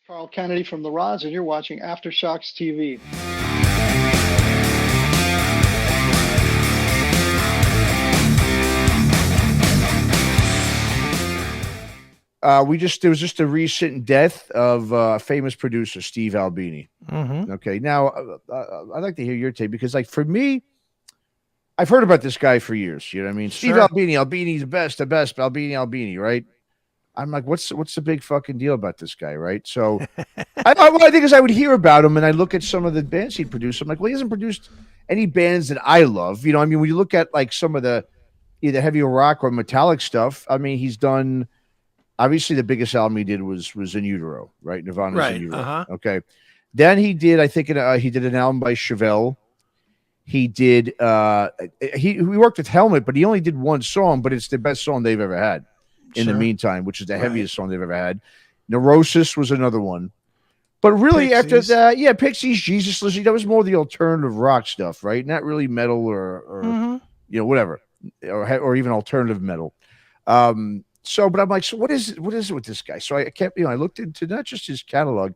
Carl Kennedy from the Rods, and you're watching Aftershocks TV. There was just a recent death of famous producer Steve Albini. Mm-hmm. Okay, now I'd like to hear your take because, like, for me, I've heard about this guy for years. You know what I mean? Steve Sure. Albini's the best, Albini, right? I'm like, what's the big fucking deal about this guy, right? So, I think as I would hear about him and I look at some of the bands he produced, I'm like, well, he hasn't produced any bands that I love. You know, I mean, when you look at like some of the either heavy rock or metallic stuff, I mean, he's done. Obviously, the biggest album he did was In Utero, right? Nirvana's Right. In Utero. Uh-huh. Okay. Then he did, I think, he did an album by Chevelle. He did. He worked with Helmet, but he only did one song, but it's the best song they've ever had. In the meantime, which is the heaviest song they've ever had. Neurosis was another one. But really, after that, yeah, Pixies, Jesus Lizzie, that was more the alternative rock stuff, right? Not really metal or you know, whatever, or even alternative metal. So, but I'm like, so what is it with this guy? So I kept, I looked into not just his catalog,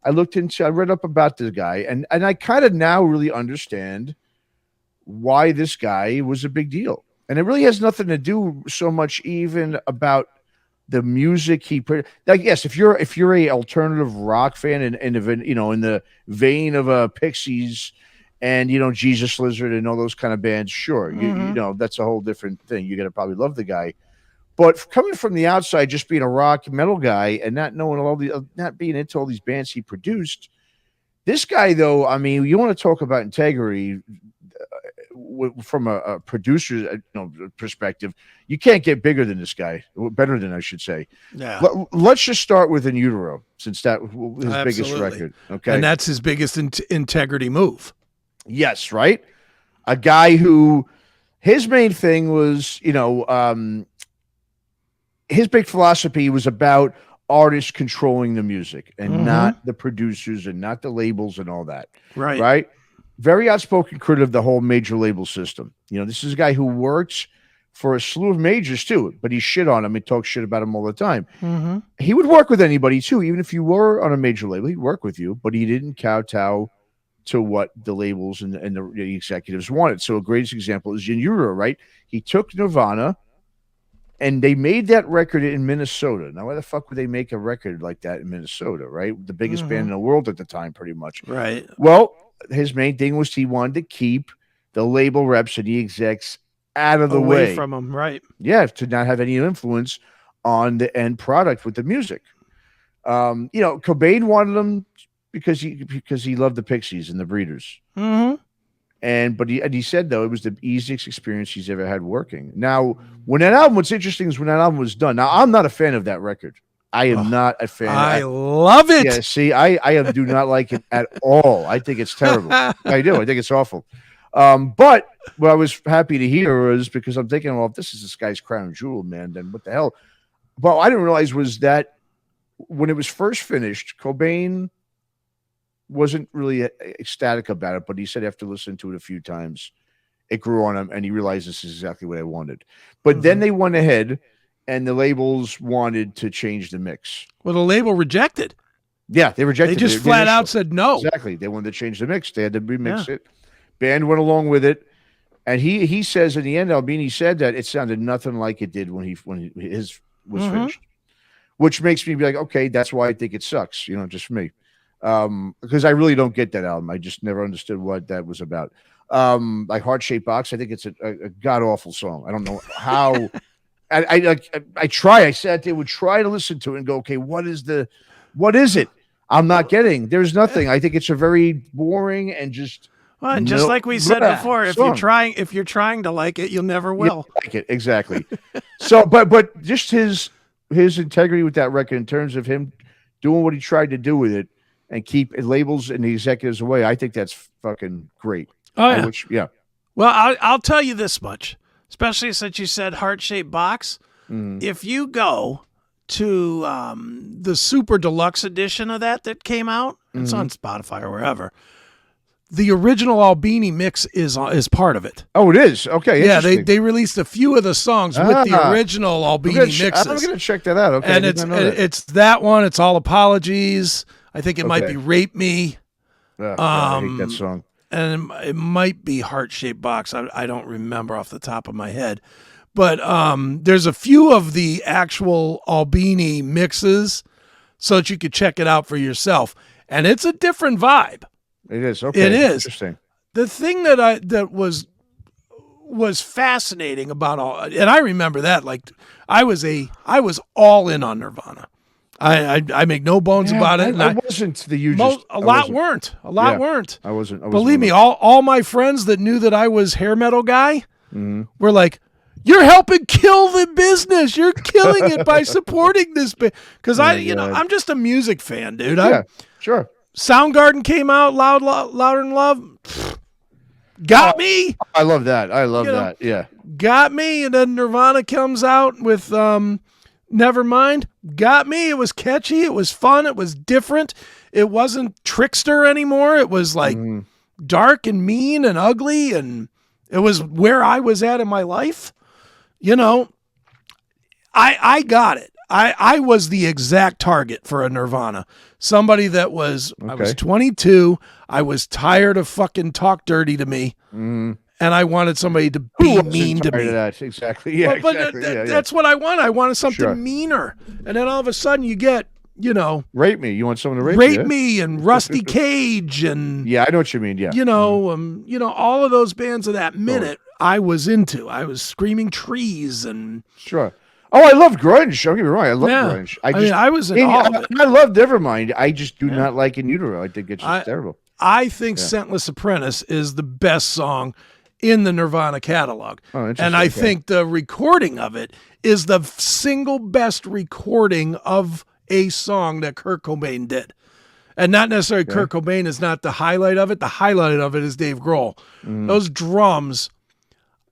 I read up about this guy, and I kind of now really understand why this guy was a big deal. And it really has nothing to do so much even about the music he put. Like, yes, if you're a alternative rock fan and in the vein of Pixies and Jesus Lizard and all those kind of bands, sure, you know that's a whole different thing. You're gonna probably love the guy. But coming from the outside, just being a rock metal guy and not knowing not being into all these bands he produced, this guy, though, I mean, you want to talk about integrity from a producer's perspective, you can't get bigger than this guy, better than I should say. Yeah. Let's just start with In Utero, since that was his biggest record. Okay, and that's his biggest integrity move. Yes, right. A guy who his main thing was, his big philosophy was about artists controlling the music and not the producers and not the labels and all that. Right. Right. Very outspoken critic of the whole major label system. This is a guy who works for a slew of majors too, but he shit on them and talks shit about them all the time. Mm-hmm. He would work with anybody too, even if you were on a major label, he'd work with you, but he didn't kowtow to what the labels and the executives wanted. So a greatest example is In Utero, right? He took Nirvana and they made that record in Minnesota. Now, why the fuck would they make a record like that in Minnesota, right? The biggest band in the world at the time, pretty much. Right. Well, his main thing was he wanted to keep the label reps and the execs out of the way from him, right? Yeah, to not have any influence on the end product with the music. Cobain wanted him because he loved the Pixies and the Breeders. Mm-hmm. But he said, though, it was the easiest experience he's ever had working. Now, what's interesting is when that album was done. Now, I'm not a fan of that record. I am not a fan. I love it. Yeah, see, I do not like it at all. I think it's terrible. I do. I think it's awful. But what I was happy to hear was because I'm thinking, well, if this is this guy's crown jewel, man, then what the hell? But I didn't realize was that when it was first finished, Cobain wasn't really ecstatic about it, but he said after listening to it a few times, it grew on him, and he realized this is exactly what I wanted. But then they went ahead, and the labels wanted to change the mix. Well, the label rejected. Yeah, they rejected it. They just flat out said no. Exactly. They wanted to change the mix. They had to remix it. Band went along with it. And he says in the end, Albini said that it sounded nothing like it did when his was finished. Which makes me be like, okay, that's why I think it sucks, just for me. Because I really don't get that album. I just never understood what that was about. Like Heart Shaped Box, I think it's a god awful song. I don't know how. I sat there, would try to listen to it and go, okay, what is it? I'm not getting. There's nothing. I think it's a very boring and just. Well, and just like we said before, if you're trying to like it, you'll never will like it. Exactly. So, but just his integrity with that record in terms of him doing what he tried to do with it and keep labels and the executives away, I think that's fucking great. Oh yeah. Well, I'll tell you this much, especially since you said Heart-Shaped Box. If you go to the super deluxe edition of that came out, it's on Spotify or wherever. the original Albini mix is part of it. Oh, it is. Okay. Yeah, they released a few of the songs with the original Albini mixes. I'm gonna check that out. Okay, and it's that one. It's All Apologies. I think it might be Rape Me. I hate that song. And it might be Heart Shaped Box. I don't remember off the top of my head, but there's a few of the actual Albini mixes, so that you could check it out for yourself. And it's a different vibe. It is. Okay. It is. Interesting. The thing that was fascinating about all, and I remember that, like I was all in on Nirvana. I make no bones about it. I wasn't the usual. A lot weren't. I wasn't. Believe me, all my friends that knew that I was hair metal guy were like, "You're helping kill the business. You're killing it by supporting this." Because I'm just a music fan, dude. Sure. Soundgarden came out, Louder Than Love. Got me. I love that. That. Yeah. Got me. And then Nirvana comes out with Nevermind. Got me. It was catchy. It was fun. It was different. It wasn't Trickster anymore. It was like dark and mean and ugly. And it was where I was at in my life. I got it. I was the exact target for a Nirvana. Somebody that was, I was 22. I was tired of fucking talk dirty to me. And I wanted somebody to be mean to me. That? Exactly. Yeah, exactly. That's what I wanted. I wanted something meaner. And then all of a sudden you get, Rape Me. You want someone to rape me and Rusty Cage and I know what you mean. Yeah. All of those bands of that minute I was into. I was Screaming Trees and sure. Oh, I love grunge. Don't get me wrong. I love grunge. I was in all of it. I love Nevermind. I just do not like In Utero. I think it's just terrible. I think Scentless Apprentice is the best song in the Nirvana catalog. And I think the recording of it is the single best recording of a song that Kurt Cobain did. And not necessarily Kurt Cobain is not the highlight of it. The highlight of it is Dave Grohl. Those drums.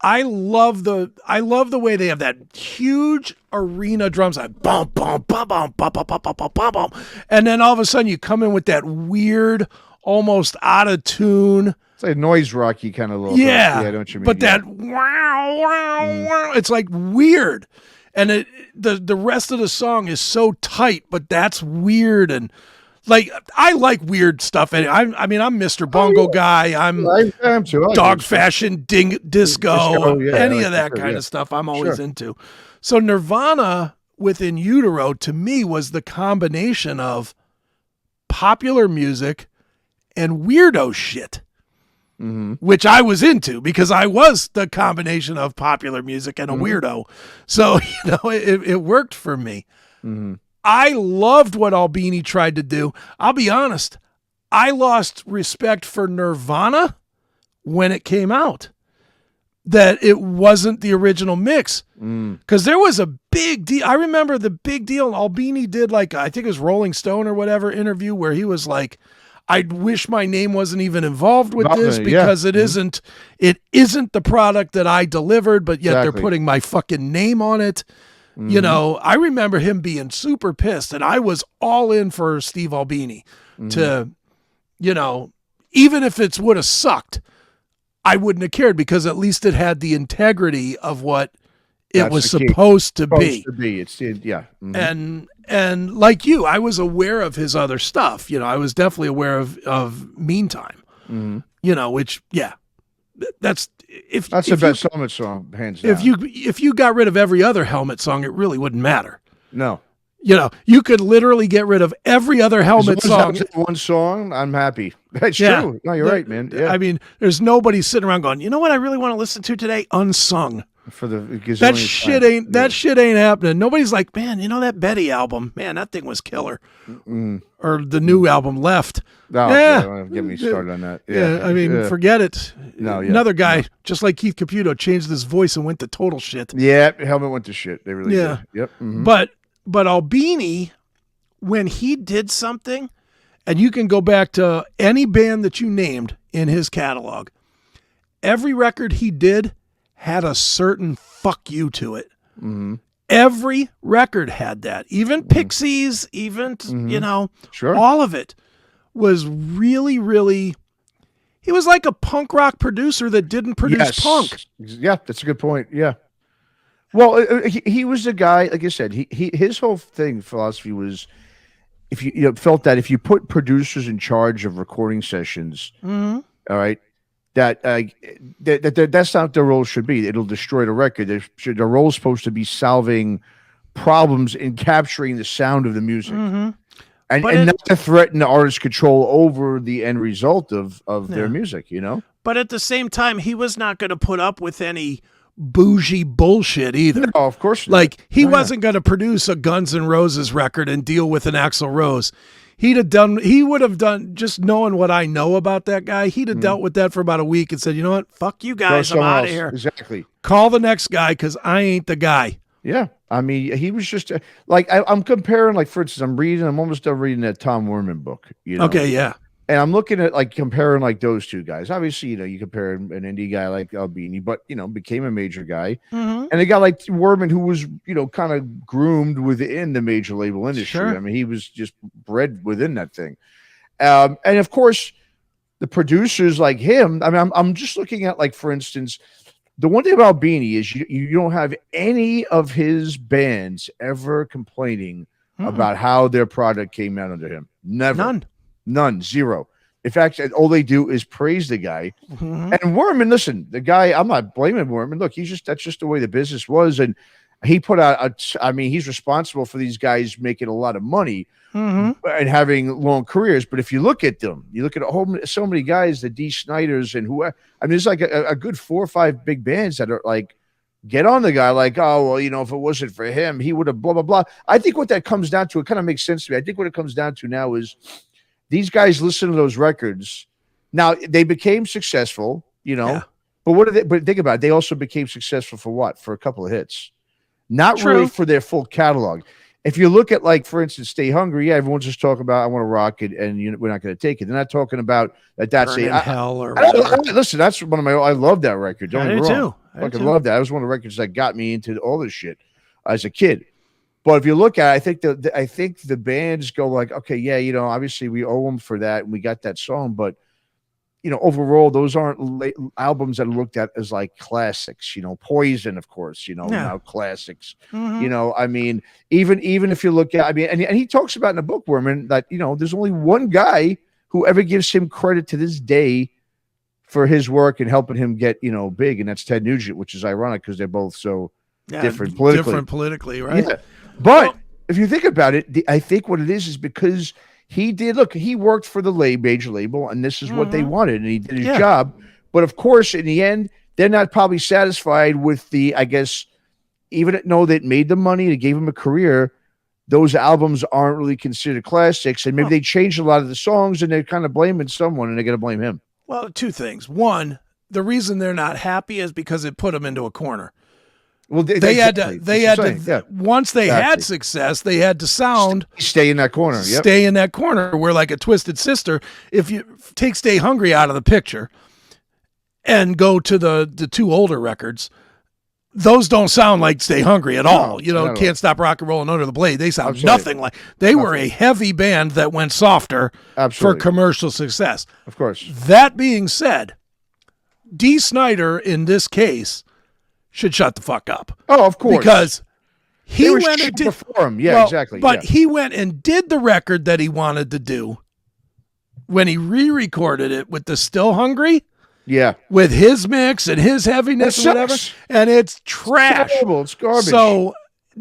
I love the way they have that huge arena drums, like bum bum bum bum bum bum bum bum bum bum, and then all of a sudden you come in with that weird, almost out of tune. It's like noise rocky kind of little. Yeah, I know what you mean. But that wow wow wow, it's like weird, and the rest of the song is so tight, but that's weird and. Like, I like weird stuff. I'm Mr. Bongo guy. I'm too. Dog Fashion, Disco, any of that kind of stuff I'm always into. So Nirvana within Utero, to me, was the combination of popular music and weirdo shit, which I was into because I was the combination of popular music and a weirdo. So, it worked for me. I loved what Albini tried to do. I'll be honest. I lost respect for Nirvana when it came out. That it wasn't the original mix. Because there was a big deal. I remember the big deal Albini did, like, I think it was Rolling Stone or whatever interview where he was like, I wish my name wasn't even involved with this because it isn't the product that I delivered, but yet they're putting my fucking name on it. I remember him being super pissed, and I was all in for Steve Albini to, even if it would have sucked, I wouldn't have cared because at least it had the integrity of what it was supposed to be. It's And like you, I was aware of his other stuff. I was definitely aware of Meantime. Which that's the best Helmet song, hands down. If you got rid of every other Helmet song, it really wouldn't matter. No. You could literally get rid of every other Helmet song. One song, I'm happy. That's true. No, you're right, man. Yeah. I mean, there's nobody sitting around going, you know what I really want to listen to today? Unsung. For the that shit ain't happening. Nobody's like, man, that Betty album, man, that thing was killer. Or the new album Left. Don't get me started on that. I mean, forget it. Another guy, just like Keith Caputo, changed his voice and went to total shit. Yeah, Helmet went to shit. They really did. Yep. But Albini, when he did something, and you can go back to any band that you named in his catalog, every record he did had a certain fuck you to it. Every record had that. Even Pixies, even, all of it was really, really, He was like a punk rock producer that didn't produce punk. Yeah, that's a good point. Yeah. Well, he was the guy, like I said, his whole philosophy was, if you felt that if you put producers in charge of recording sessions, all right, that's not what their role should be. It'll destroy the record. Their role is supposed to be solving problems in capturing the sound of the music, and not to threaten the artist's control over the end result of their music. But at the same time, he was not going to put up with any bougie bullshit either. No, of course not. Like, he wasn't going to produce a Guns N' Roses record and deal with an Axl Rose. He would have done, just knowing what I know about that guy, he'd have dealt with that for about a week and said, you know what, fuck you guys, I'm out of here. Exactly. Call the next guy, because I ain't the guy. Yeah. I mean, he was just like, I'm comparing, like, for instance, I'm almost done reading that Tom Werman book. Okay, yeah. And I'm looking at, like, comparing, like, those two guys. Obviously, you compare an indie guy like Albini, but, became a major guy. And a guy like Werman, who was, kind of groomed within the major label industry. Sure. I mean, he was just bred within that thing. And, of course, the producers like him, I mean, I'm just looking at, like, for instance, the one thing about Albini is you don't have any of his bands ever complaining about how their product came out under him. Never. None. Zero. In fact, all they do is praise the guy. And Werman, listen, the guy, I'm not blaming Werman. Look, that's just the way the business was. And he put out, he's responsible for these guys making a lot of money and having long careers. But if you look at them, you look at so many guys, the D. Snyders and who, I mean, there's like a good 4 or 5 big bands that are like, get on the guy like, oh, well, if it wasn't for him, he would have blah, blah, blah. I think what that comes down to, it kind of makes sense to me. I think what it comes down to now is, these guys listen to those records. Now, they became successful, but but think about it. They also became successful for what? For a couple of hits. Not really for their full catalog. If you look at, like, for instance, Stay Hungry, everyone's just talking about, I want to rock it, and we're not going to take it. They're not talking about that's hell or whatever. Listen, that's one of my, I love that record. Don't get me wrong. I fucking love that. That was one of the records that got me into all this shit as a kid. But if you look at it, I think the bands go like, okay, yeah, obviously we owe them for that, and we got that song, but overall, those aren't albums that are looked at as like classics. Poison, of course, now classics. I mean, even if you look at, and he talks about in the book, Werman, that there's only one guy who ever gives him credit to this day for his work and helping him get big, and that's Ted Nugent, which is ironic because they're both so different politically, right? Yeah. But if you think about it, I think what it is because he worked for the major label, and this is what they wanted, and he did his job. But of course, in the end, they're not probably satisfied with I guess, even though they made the money, they gave him a career, those albums aren't really considered classics, and maybe they changed a lot of the songs, and they're kind of blaming someone, and they're going to blame him. Well, 2 things. One, the reason they're not happy is because it put them into a corner. Well, once they had success, they had to stay in that corner. Stay in that corner. Where, like a Twisted Sister, if you take Stay Hungry out of the picture and go to the 2 older records, those don't sound like Stay Hungry at all. Can't Stop Rock and Rollin' Under the Blade. They sound nothing like. They were a heavy band that went softer for commercial success. Of course. That being said, D. Snyder in this case should shut the fuck up. Oh, of course. Because he went and did before him. Yeah, exactly. But he went and did the record that he wanted to do when he re-recorded it with the Still Hungry. Yeah. With his mix and his heaviness and whatever. And it's trash. It's terrible. It's garbage. So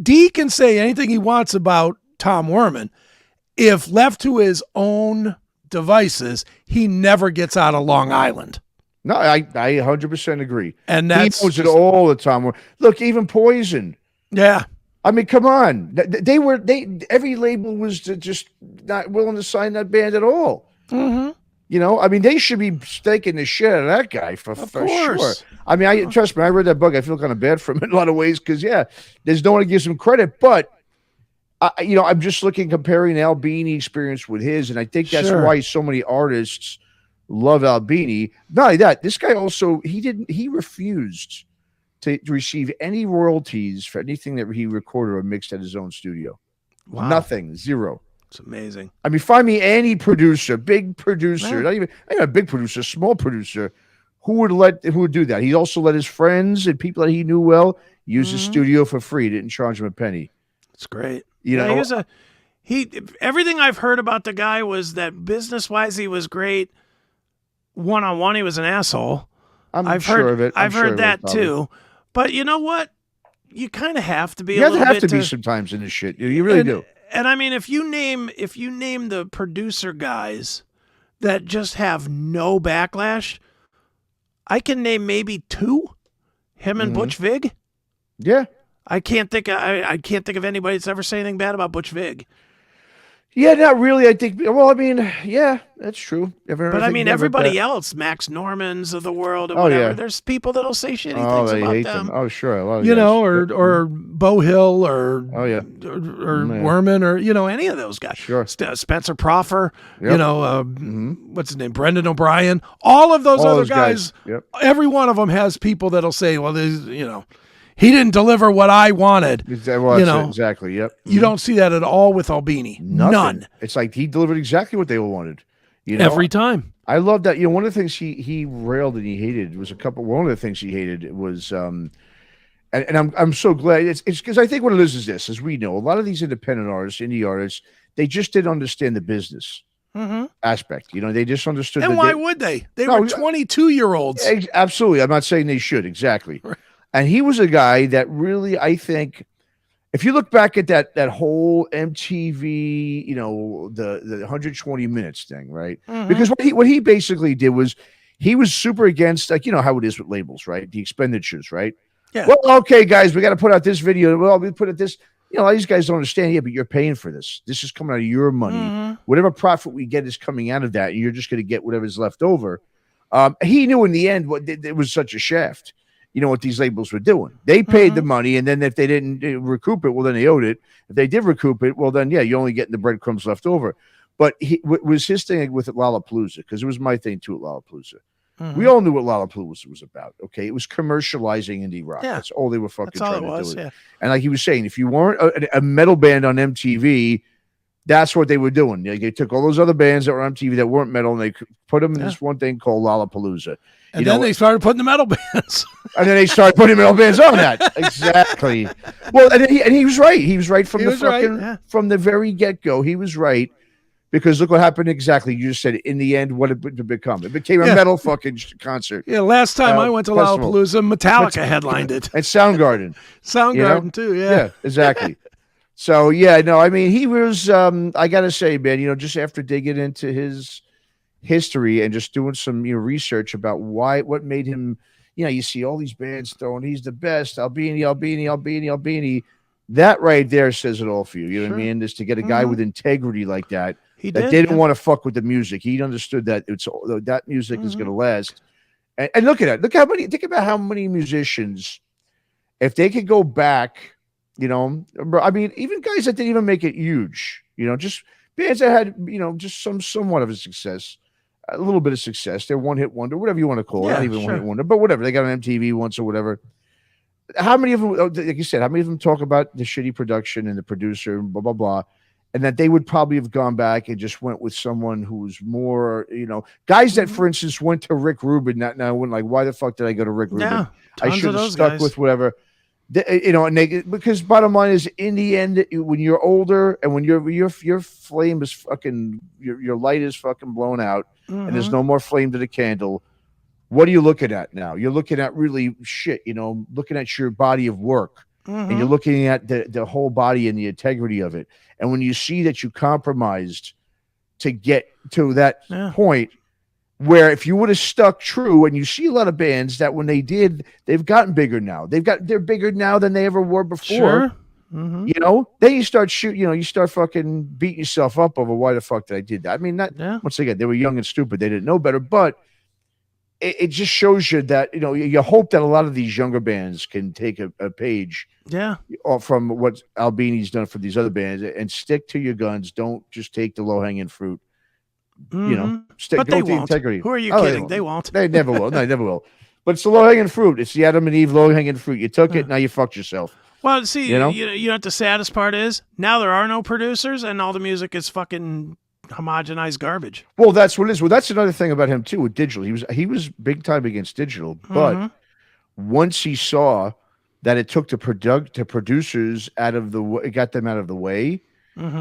D can say anything he wants about Tom Werman. If left to his own devices, he never gets out of Long Island. No, I 100% agree. And that's he knows it all the time. Look, even Poison. Yeah. I mean, come on. Every label was just not willing to sign that band at all. I mean, they should be staking the shit out of that guy for sure. I mean, trust me, I read that book. I feel kind of bad for him in a lot of ways because, there's no one who gives him credit. But, I'm just comparing the Albini experience with his, and I think that's why so many artists love Albini. Not only that, this guy also, he refused to receive any royalties for anything that he recorded or mixed at his own studio. Wow. Nothing. Zero. It's amazing. I mean, find me any producer, big producer, not even a big producer, small producer, who would do that. He also let his friends and people that he knew well use his studio for free. Didn't charge him a penny. It's great. You know, everything I've heard about the guy was that business-wise he was great. One-on-one he was an asshole. I've sure of it. I've heard that too. But you know what? You kind of have to be. You have to be sometimes in this shit. You really do. And I mean, if you name the producer guys that just have no backlash, I can name maybe 2. Him and Butch Vig. Yeah. I can't think of anybody that's ever said anything bad about Butch Vig. Yeah, not really. I think. Well, I mean, yeah, that's true. But I mean, everybody else, Max Normans of the world, or whatever. Yeah. There's people that'll say shitty things they about hate them. Oh, sure. A lot of you guys. know, or Bo Hill, or yeah, or Werman, or any of those guys. Sure. Spencer Proffer. Yep. You know, what's his name? Brendan O'Brien. All of those other guys. Yep. Every one of them has people that'll say, well, he didn't deliver what I wanted. Well, exactly. Yep. You don't see that at all with Albini. None. It's like he delivered exactly what they wanted. Every time. I love that. One of the things he railed and he hated was one of the things he hated was and I'm so glad it's because I think what it is this, as we know, a lot of these independent artists, indie artists, they just didn't understand the business aspect. They just understood. And why would they? They were 22-year-olds. Absolutely. I'm not saying they should. Exactly. Right. And he was a guy that really, I think, if you look back at that whole MTV, the 120 minutes thing, right? Because what he basically did was he was super against, like, how it is with labels, right? The expenditures, right? Yeah. Well, okay, guys, we got to put out this video. Well, we put it this. A lot of these guys don't understand. Yeah, but you're paying for this. This is coming out of your money. Whatever profit we get is coming out of that, and you're just going to get whatever's left over. He knew in the end it was such a shaft. What these labels were doing. They paid the money, and then if they didn't recoup it, well, then they owed it. If they did recoup it, well, then, yeah, you're only getting the breadcrumbs left over. But was his thing with Lollapalooza, because it was my thing, too, at Lollapalooza. We all knew what Lollapalooza was about, okay? It was commercializing indie rock. Yeah. That's all they were fucking trying to do. Yeah. And like he was saying, if you weren't a metal band on MTV, that's what they were doing. They took all those other bands that were on MTV that weren't metal, and they put them in this one thing called Lollapalooza. And then they started putting the metal bands. And then they started putting metal bands on that. Exactly. Well, and he was right. He was right from from the very get-go. He was right, because look what happened exactly. You just said, in the end, what did it become? It became a metal fucking concert. Yeah, last time I went to Lollapalooza, Metallica headlined it. And Soundgarden. Soundgarden, too, yeah. Yeah, exactly. So, yeah, no, I mean, he was, I got to say, man, just after digging into his history and just doing some research about what made him, you see all these bands throwing, he's the best, Albini. That right there says it all for you. You know what I mean? Is to get a guy with integrity like that, that didn't want to fuck with the music. He understood that that music is going to last. And look at that. Think about how many musicians, if they could go back, I mean, even guys that didn't even make it huge, just bands that had, just somewhat of a success, a little bit of success. They're one hit wonder, whatever you want to call it. Not even one hit wonder, but whatever. They got on MTV once or whatever. How many of them, like you said, how many of them talk about the shitty production and the producer and blah, blah, blah, and that they would probably have gone back and just went with someone who was more, guys that, for instance, went to Rick Rubin, now went like, why the fuck did I go to Rick Rubin? Yeah, I should have stuck with whatever. Because bottom line is, in the end, when you're older and when your flame is fucking, your light is fucking blown out, and there's no more flame to the candle, what are you looking at now? You're looking at really shit, looking at your body of work, and you're looking at the whole body and the integrity of it. And when you see that you compromised to get to that point, where if you would have stuck true, and you see a lot of bands that when they did, they've gotten bigger now. They're bigger now than they ever were before. Sure. Then you start shooting, you start fucking beating yourself up over why the fuck did I did that. I mean, once again, they were young and stupid. They didn't know better, but it just shows you that, you hope that a lot of these younger bands can take a page from what Albini's done for these other bands and stick to your guns. Don't just take the low-hanging fruit. But they won't. Integrity. Who are you kidding? They won't. They never will. No, they never will. But it's the low-hanging fruit. It's the Adam and Eve low-hanging fruit. You took it, now you fucked yourself. Well, see, you know what the saddest part is? Now there are no producers, and all the music is fucking homogenized garbage. Well, that's what it is. Well, that's another thing about him too with digital. He was big time against digital, but once he saw that it took the producers out of the way, it got them out of the way,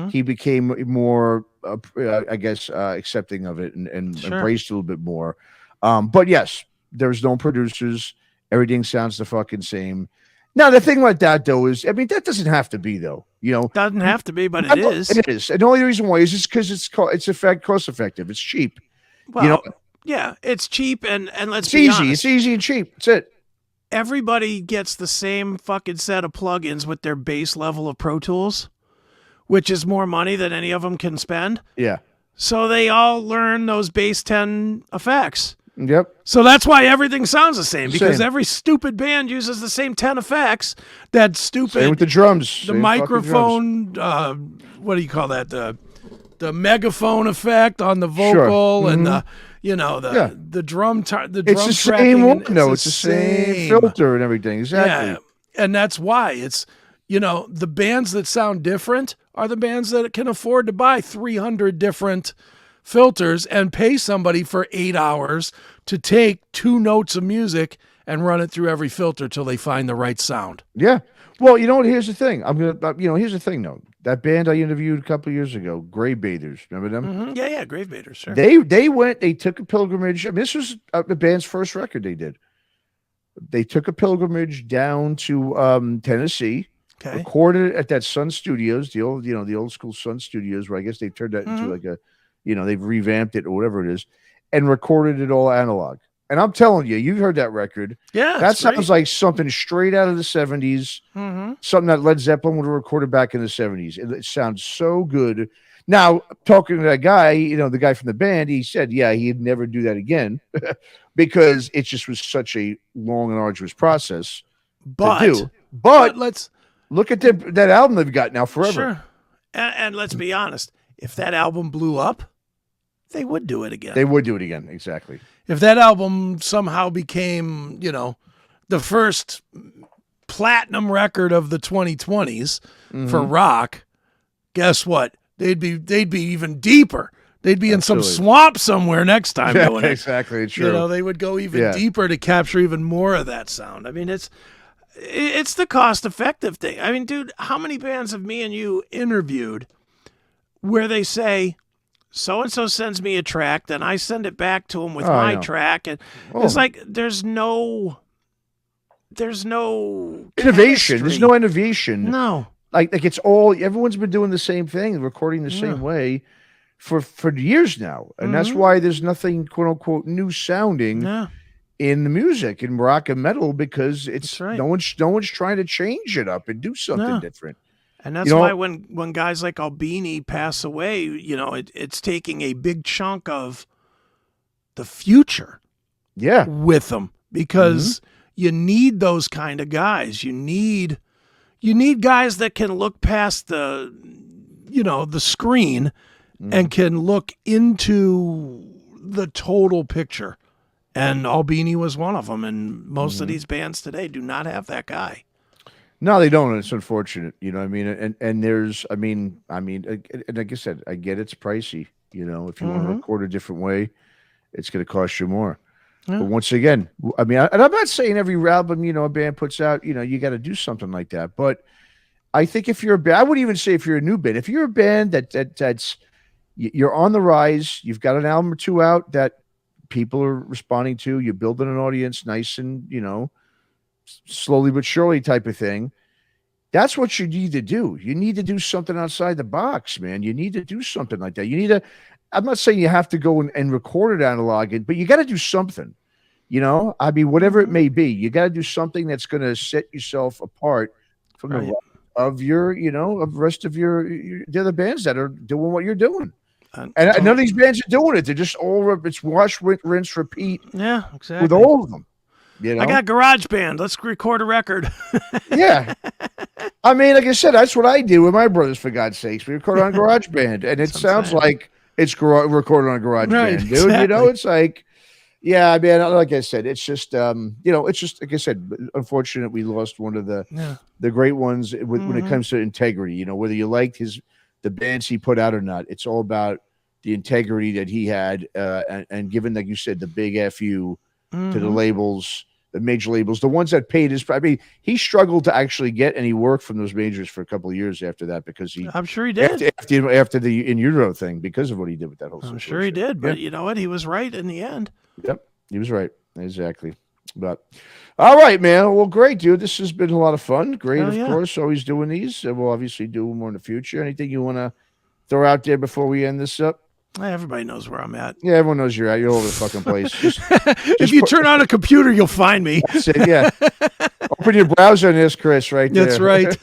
he became more, I guess, accepting of it and embraced it a little bit more. But yes, there's no producers. Everything sounds the fucking same. Now, the thing like that, though, is, I mean, that doesn't have to be, though. Doesn't have to be, but it is. It is. And the only reason why is just because it's cost effective. It's cheap. Well, yeah, it's cheap and let's it's be easy. honest. It's easy and cheap. That's it. Everybody gets the same fucking set of plugins with their base level of Pro Tools, which is more money than any of them can spend. Yeah. So they all learn those base 10 effects. Yep. So that's why everything sounds the same, because every stupid band uses the same 10 effects. That stupid. Same with the drums. The microphone. What do you call that? The megaphone effect on the vocal and the drum. It's the same one. No, it's the same filter and everything. Exactly. Yeah, and that's why it's the bands that sound different are the bands that can afford to buy 300 different filters and pay somebody for 8 hours to take 2 notes of music and run it through every filter till they find the right sound. Yeah. Well, you know what? Here's the thing. Here's the thing, though. That band I interviewed a couple of years ago, Grave Bathers. Remember them? Yeah, Grave Bathers. Sure. They took a pilgrimage. I mean, this was the band's first record they did. They took a pilgrimage down to Tennessee. Okay. Recorded it at that Sun Studios, the old school Sun Studios, where I guess they've turned that into like a, they've revamped it or whatever it is, and recorded it all analog. And I'm telling you, you've heard that record. Yeah. That sounds like something straight out of the 70s, something that Led Zeppelin would have recorded back in the 70s. It sounds so good. Now, talking to that guy, the guy from the band, he said, he'd never do that again because it just was such a long and arduous process to do. But let's look at that album they've got now forever. Sure. And let's be honest, if that album blew up, they would do it again. They would do it again, exactly. If that album somehow became, the first platinum record of the 2020s for rock, guess what? They'd be even deeper. They'd be in some swamp somewhere next time doing it. Exactly, it's true. They would go even deeper to capture even more of that sound. I mean, it's the cost-effective thing. I mean, dude, how many bands have me and you interviewed where they say, so-and-so sends me a track, then I send it back to them with my track. And it's like, there's no innovation. chemistry. There's no innovation. No. Like it's everyone's been doing the same thing, recording the same way for years now. And that's why there's nothing, quote unquote, new sounding in the music, in rock and metal, because it's no one's trying to change it up and do something different. And that's why when guys like Albini pass away, it's taking a big chunk of the future with them, because you need those kind of guys. You need guys that can look past the screen and can look into the total picture. And Albini was one of them. And most of these bands today do not have that guy. No, they don't. And it's unfortunate. You know what I mean? And there's, and like I said, I get it's pricey. If you want to record a different way, it's going to cost you more. Yeah. But once again, and I'm not saying every album, a band puts out, you got to do something like that. But I think if you're a band, I wouldn't even say if you're a new band, if you're a band that's you're on the rise, you've got an album or two out that people are responding to, you're building an audience, nice and, slowly but surely type of thing. That's what you need to do. You need to do something outside the box, man. You need to do something like that. I'm not saying you have to go and record it analog, but you got to do something, whatever it may be. You got to do something that's going to set yourself apart from the rest of the rest of the other bands that are doing what you're doing. And none of these bands are doing it. They're just it's wash, rinse, repeat. Yeah, exactly. With all of them. I got GarageBand. Let's record a record. Yeah. Like I said, that's what I do with my brothers, for God's sakes. We record on GarageBand, and it sounds like it's recorded on GarageBand, dude. Exactly. It's like, Yeah, I mean, like I said, it's just it's just like I said, unfortunate we lost one of the great ones when it comes to integrity. You know, whether you liked the bands he put out or not, it's all about the integrity that he had, and given, like you said, the big FU to the labels, the major labels, the ones that paid his. I mean, he struggled to actually get any work from those majors for a couple of years after that because I'm sure he did after the in utero thing because of what he did with that whole situation. I'm sure he did, but you know what? He was right in the end. Yep, he was right. Exactly. But all right, man. Well, great, dude. This has been a lot of fun. Great, of course. Always doing these. We'll obviously do more in the future. Anything you want to throw out there before we end this up? Everybody knows where I'm at. Yeah, everyone knows you're at. You're all over the fucking place. If you turn on a computer, you'll find me. That's it, yeah. Open your browser and there's Chris right there. That's right.